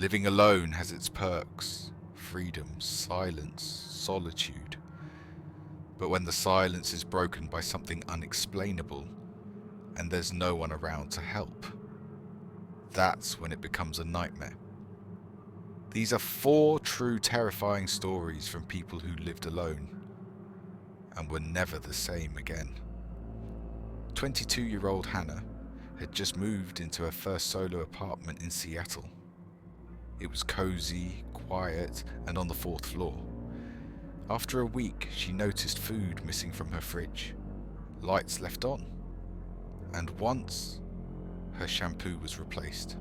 Living alone has its perks: freedom, silence, solitude. But when the silence is broken by something unexplainable, and there's no one around to help, that's when it becomes a nightmare. These are 4 true terrifying stories from people who lived alone and were never the same again. 22-year-old Hannah had just moved into her first solo apartment in Seattle. It was cozy, quiet, and on the 4th floor. After a week, she noticed food missing from her fridge, lights left on, and once, her shampoo was replaced.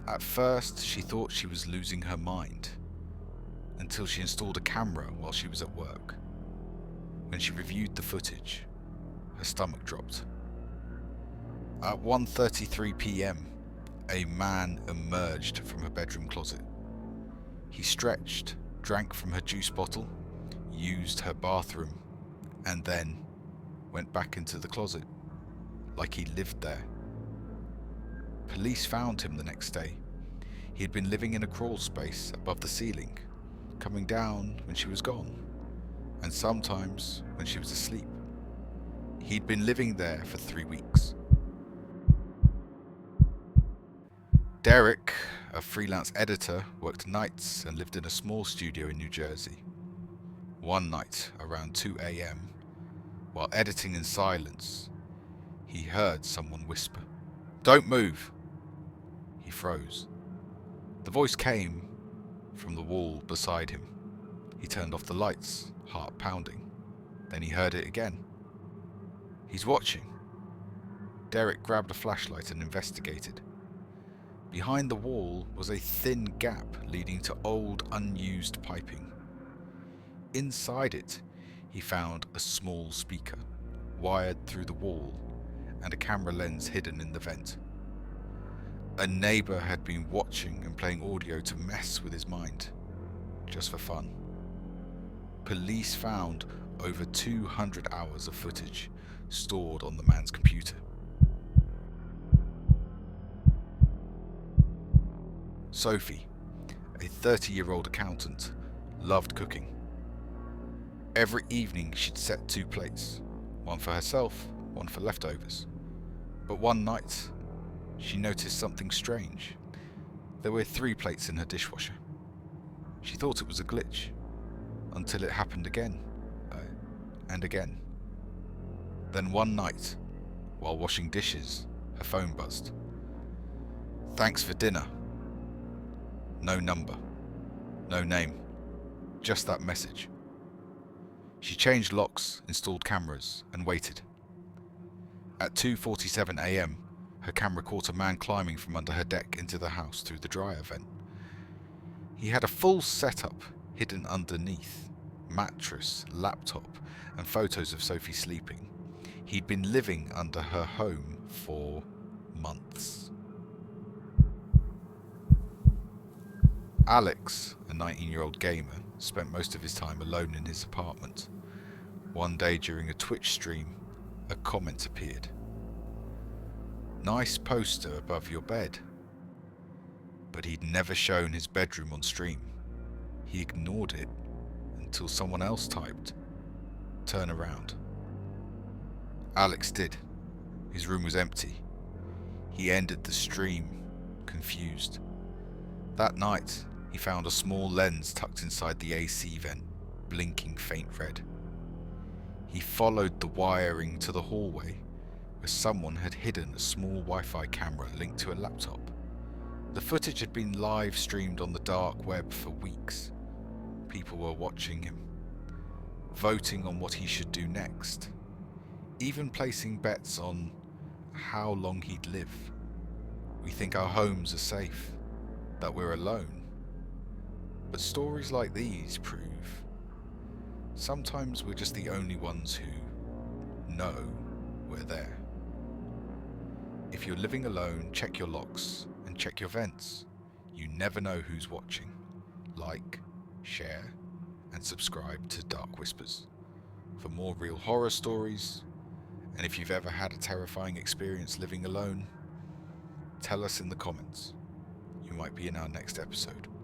At first, she thought she was losing her mind, until she installed a camera while she was at work. When she reviewed the footage, her stomach dropped. At 1:33 p.m, a man emerged from her bedroom closet. He stretched, drank from her juice bottle, used her bathroom, and then went back into the closet, like he lived there. Police found him the next day. He had been living in a crawl space above the ceiling, coming down when she was gone, and sometimes when she was asleep. He'd been living there for 3 weeks. Derek, a freelance editor, worked nights and lived in a small studio in New Jersey. One night, around 2 a.m, while editing in silence, he heard someone whisper, "Don't move!" He froze. The voice came from the wall beside him. He turned off the lights, heart pounding. Then he heard it again. He's watching. Derek grabbed a flashlight and investigated. Behind the wall was a thin gap leading to old, unused piping. Inside it, he found a small speaker, wired through the wall, and a camera lens hidden in the vent. A neighbor had been watching and playing audio to mess with his mind, just for fun. Police found over 200 hours of footage stored on the man's computer. Sophie, a 30-year-old accountant, loved cooking. Every evening she'd set 2 plates, one for herself, one for leftovers. But one night, she noticed something strange. There were 3 plates in her dishwasher. She thought it was a glitch, until it happened again, and again. Then one night, while washing dishes, her phone buzzed. "Thanks for dinner." No number, no name, just that message. She changed locks, installed cameras, and waited. At 2:47 a.m, her camera caught a man climbing from under her deck into the house through the dryer vent. He had a full setup hidden underneath: mattress, laptop, and photos of Sophie sleeping. He'd been living under her home for months. Alex, a 19-year-old gamer, spent most of his time alone in his apartment. One day during a Twitch stream, a comment appeared. "Nice poster above your bed." But he'd never shown his bedroom on stream. He ignored it until someone else typed, "Turn around." Alex did. His room was empty. He ended the stream, confused. That night, he found a small lens tucked inside the AC vent, blinking faint red. He followed the wiring to the hallway, where someone had hidden a small Wi-Fi camera linked to a laptop. The footage had been live streamed on the dark web for weeks. People were watching him, voting on what he should do next, even placing bets on how long he'd live. We think our homes are safe, that we're alone. But stories like these prove sometimes we're just the only ones who know we're there. If you're living alone, check your locks and check your vents. You never know who's watching. Like, share, and subscribe to Dark Whispers for more real horror stories. And if you've ever had a terrifying experience living alone, tell us in the comments. You who might be in our next episode.